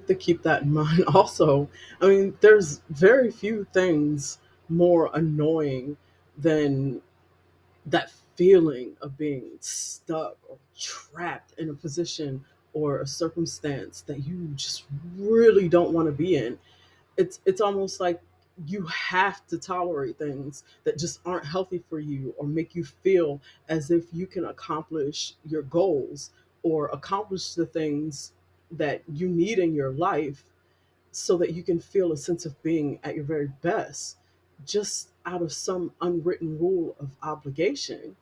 to keep that in mind also. I mean, there's very few things more annoying than that feeling of being stuck or trapped in a position or a circumstance that you just really don't want to be in. It's almost like you have to tolerate things that just aren't healthy for you or make you feel as if you can accomplish your goals or accomplish the things that you need in your life so that you can feel a sense of being at your very best just out of some unwritten rule of obligation.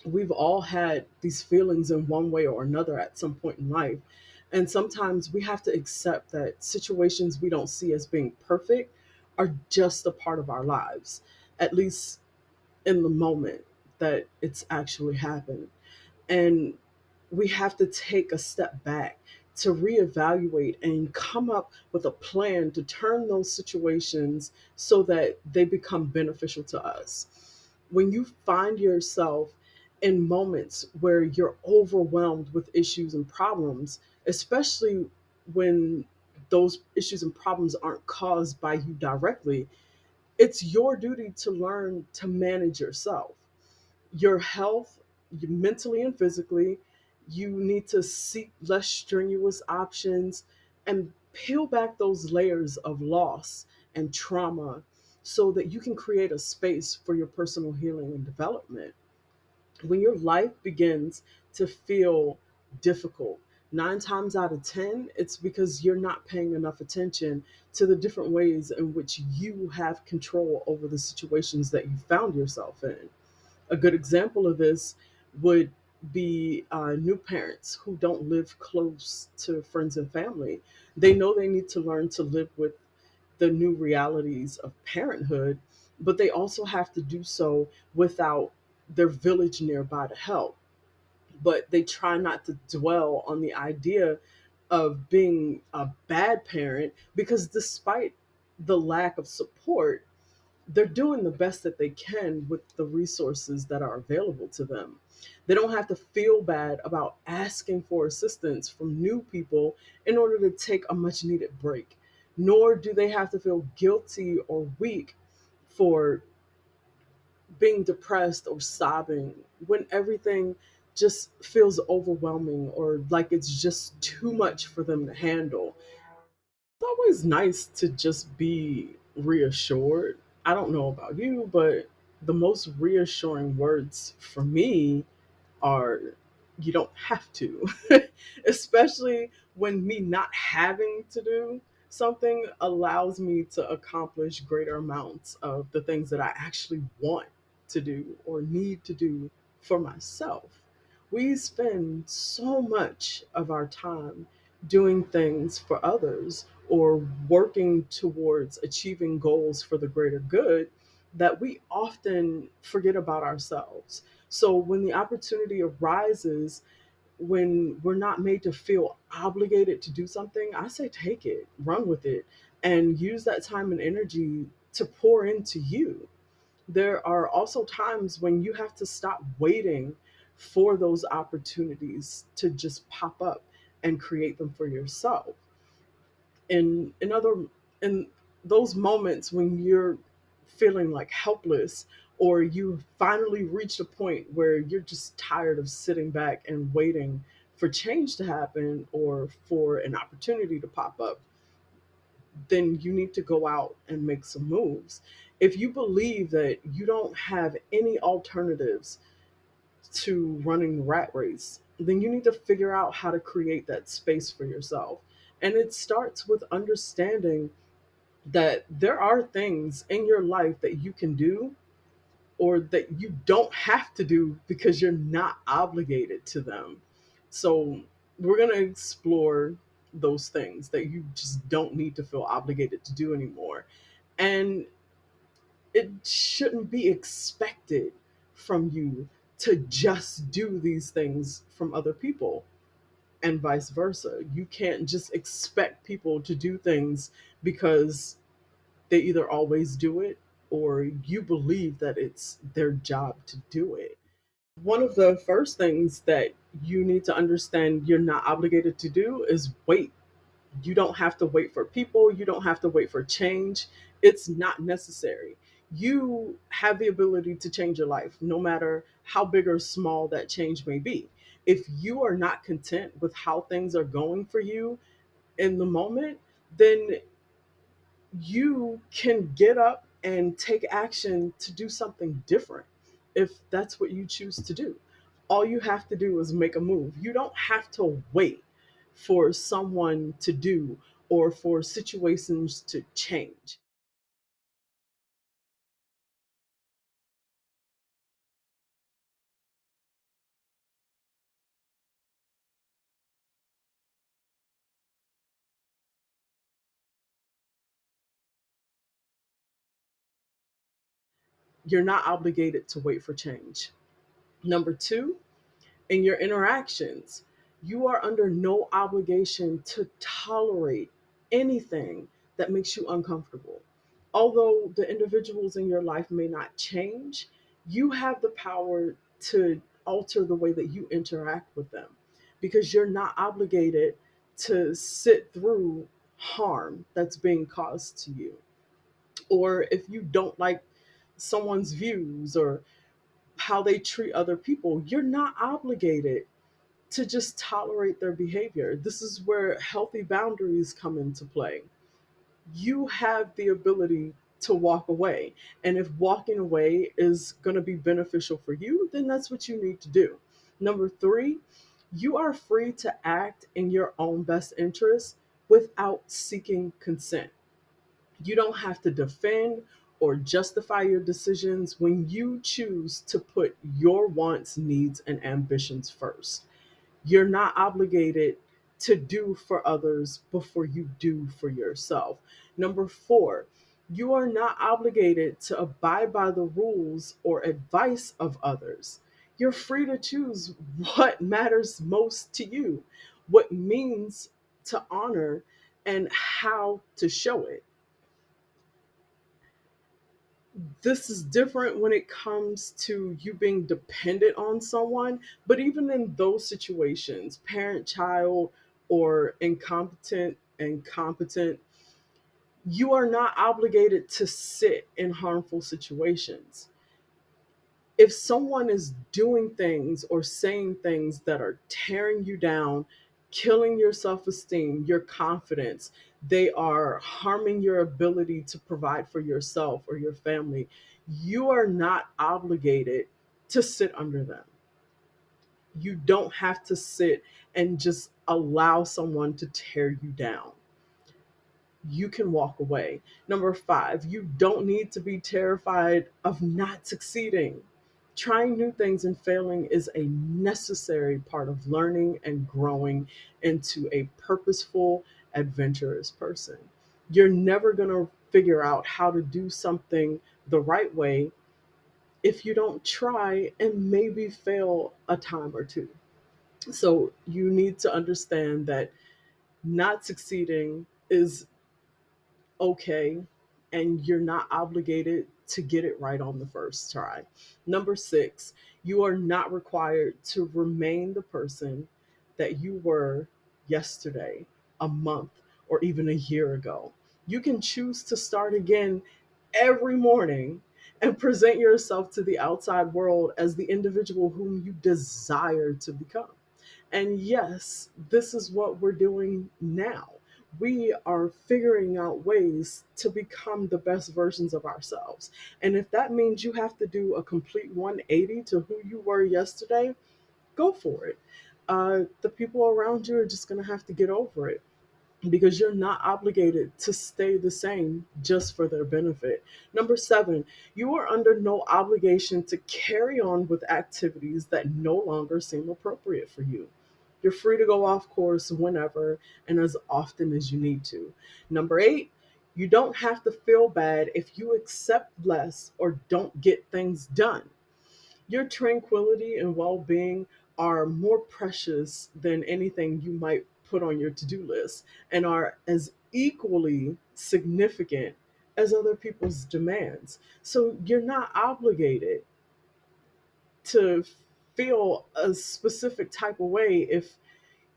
We've all had these feelings in one way or another at some point in life. And sometimes we have to accept that situations we don't see as being perfect are just a part of our lives, at least in the moment that it's actually happened. And we have to take a step back to reevaluate and come up with a plan to turn those situations so that they become beneficial to us. When you find yourself in moments where you're overwhelmed with issues and problems, especially when those issues and problems aren't caused by you directly, it's your duty to learn to manage yourself, your health, mentally and physically. You need to seek less strenuous options and peel back those layers of loss and trauma so that you can create a space for your personal healing and development. When your life begins to feel difficult, 9 times out of 10, it's because you're not paying enough attention to the different ways in which you have control over the situations that you found yourself in. A good example of this would be new parents who don't live close to friends and family. They know they need to learn to live with the new realities of parenthood, but they also have to do so without their village nearby to help. But they try not to dwell on the idea of being a bad parent because despite the lack of support, they're doing the best that they can with the resources that are available to them. They don't have to feel bad about asking for assistance from new people in order to take a much needed break, nor do they have to feel guilty or weak for being depressed or sobbing when everything just feels overwhelming or like it's just too much for them to handle. It's always nice to just be reassured. I don't know about you, but the most reassuring words for me are you don't have to. Especially when me not having to do something allows me to accomplish greater amounts of the things that I actually want to do or need to do for myself. We spend so much of our time doing things for others or working towards achieving goals for the greater good that we often forget about ourselves. So when the opportunity arises, when we're not made to feel obligated to do something, I say take it, run with it, and use that time and energy to pour into you. There are also times when you have to stop waiting for those opportunities to just pop up and create them for yourself. In those moments when you're feeling like helpless or you finally reach a point where you're just tired of sitting back and waiting for change to happen or for an opportunity to pop up, then you need to go out and make some moves. If you believe that you don't have any alternatives to running the rat race, then you need to figure out how to create that space for yourself. And it starts with understanding that there are things in your life that you can do or that you don't have to do because you're not obligated to them. So, we're going to explore those things that you just don't need to feel obligated to do anymore. And it shouldn't be expected from you to just do these things from other people and vice versa. You can't just expect people to do things because they either always do it or you believe that it's their job to do it. One of the first things that you need to understand you're not obligated to do is wait. You don't have to wait for people, you don't have to wait for change. It's not necessary. You have the ability to change your life, no matter how big or small that change may be. If you are not content with how things are going for you in the moment, then you can get up and take action to do something different if that's what you choose to do. All you have to do is make a move. You don't have to wait for someone to do or for situations to change. You're not obligated to wait for change. Number two, in your interactions, you are under no obligation to tolerate anything that makes you uncomfortable. Although the individuals in your life may not change, you have the power to alter the way that you interact with them, because you're not obligated to sit through harm that's being caused to you. Or if you don't like someone's views or how they treat other people, you're not obligated to just tolerate their behavior. This is where healthy boundaries come into play. You have the ability to walk away. And if walking away is going to be beneficial for you, then that's what you need to do. Number three, you are free to act in your own best interest without seeking consent. You don't have to defend or justify your decisions when you choose to put your wants, needs, and ambitions first. You're not obligated to do for others before you do for yourself. Number four, you are not obligated to abide by the rules or advice of others. You're free to choose what matters most to you, what means to honor, and how to show it. This is different when it comes to you being dependent on someone, but even in those situations, parent child or incompetent and competent, you are not obligated to sit in harmful situations. If someone is doing things or saying things that are tearing you down, killing your self esteem, your confidence, they are harming your ability to provide for yourself or your family, you are not obligated to sit under them. You don't have to sit and just allow someone to tear you down. You can walk away. Number five, you don't need to be terrified of not succeeding. Trying new things and failing is a necessary part of learning and growing into a purposeful, adventurous person. You're never going to figure out how to do something the right way if you don't try and maybe fail a time or two. So you need to understand that not succeeding is okay, and you're not obligated to get it right on the first try. Number six, you are not required to remain the person that you were yesterday, a month, or even a year ago. You can choose to start again every morning and present yourself to the outside world as the individual whom you desire to become. And yes, this is what we're doing now. We are figuring out ways to become the best versions of ourselves. And if that means you have to do a complete 180 to who you were yesterday, go for it. The people around you are just going to have to get over it, because you're not obligated to stay the same just for their benefit. Number seven, you are under no obligation to carry on with activities that no longer seem appropriate for you. You're free to go off course whenever and as often as you need to. Number eight, you don't have to feel bad if you accept less or don't get things done. Your tranquility and well being are more precious than anything you might put on your to do list, and are as equally significant as other people's demands. So you're not obligated to feel a specific type of way if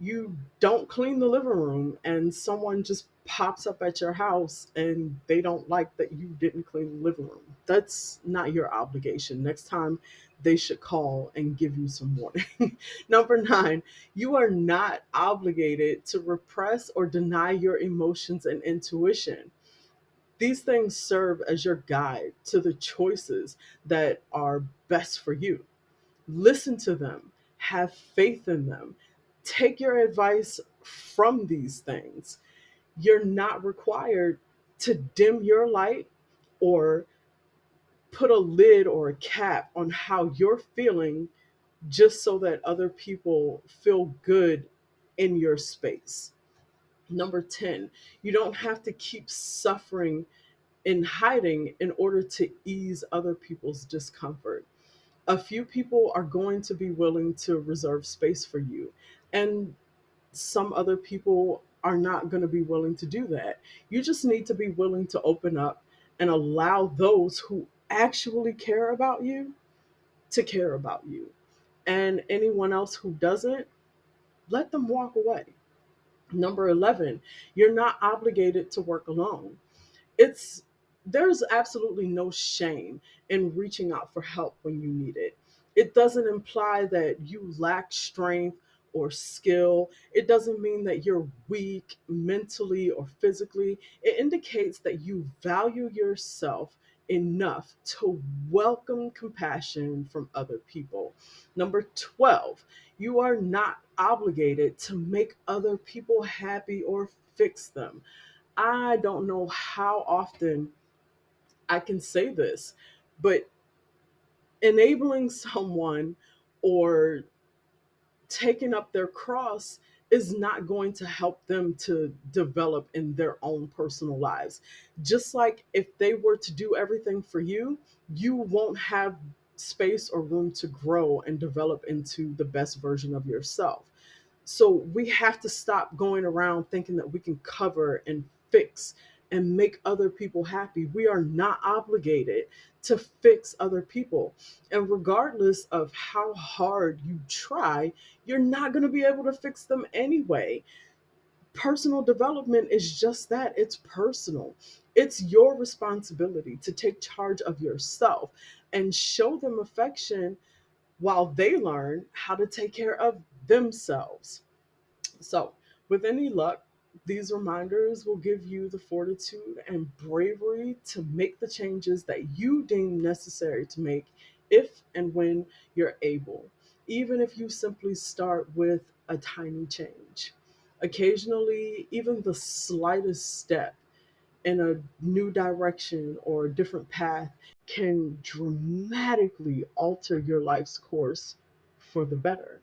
You don't clean the living room and someone just pops up at your house and they don't like that you didn't clean the living room. That's not your obligation. Next time they should call and give you some warning. Number 9, you are not obligated to repress or deny your emotions and intuition. These things serve as your guide to the choices that are best for you. Listen to them, have faith in them, take your advice from these things. You're not required to dim your light or put a lid or a cap on how you're feeling just so that other people feel good in your space. Number 10, you don't have to keep suffering in hiding in order to ease other people's discomfort. A few people are going to be willing to reserve space for you, and some other people are not going to be willing to do that. You just need to be willing to open up and allow those who actually care about you to care about you. And anyone else who doesn't, let them walk away. Number 11, you're not obligated to work alone. It's There's absolutely no shame in reaching out for help when you need it. It doesn't imply that you lack strength or skill. It doesn't mean that you're weak mentally or physically. It indicates that you value yourself enough to welcome compassion from other people. Number 12, you are not obligated to make other people happy or fix them. I don't know how often I can say this, but enabling someone or taking up their cross is not going to help them to develop in their own personal lives. Just like if they were to do everything for you, you won't have space or room to grow and develop into the best version of yourself. So we have to stop going around thinking that we can cover and fix and make other people happy. We are not obligated to fix other people. And regardless of how hard you try, you're not going to be able to fix them anyway. Personal development is just that, it's personal. It's your responsibility to take charge of yourself and show them affection while they learn how to take care of themselves. So, with any luck, these reminders will give you the fortitude and bravery to make the changes that you deem necessary to make if and when you're able, even if you simply start with a tiny change. Occasionally, even the slightest step in a new direction or a different path can dramatically alter your life's course for the better.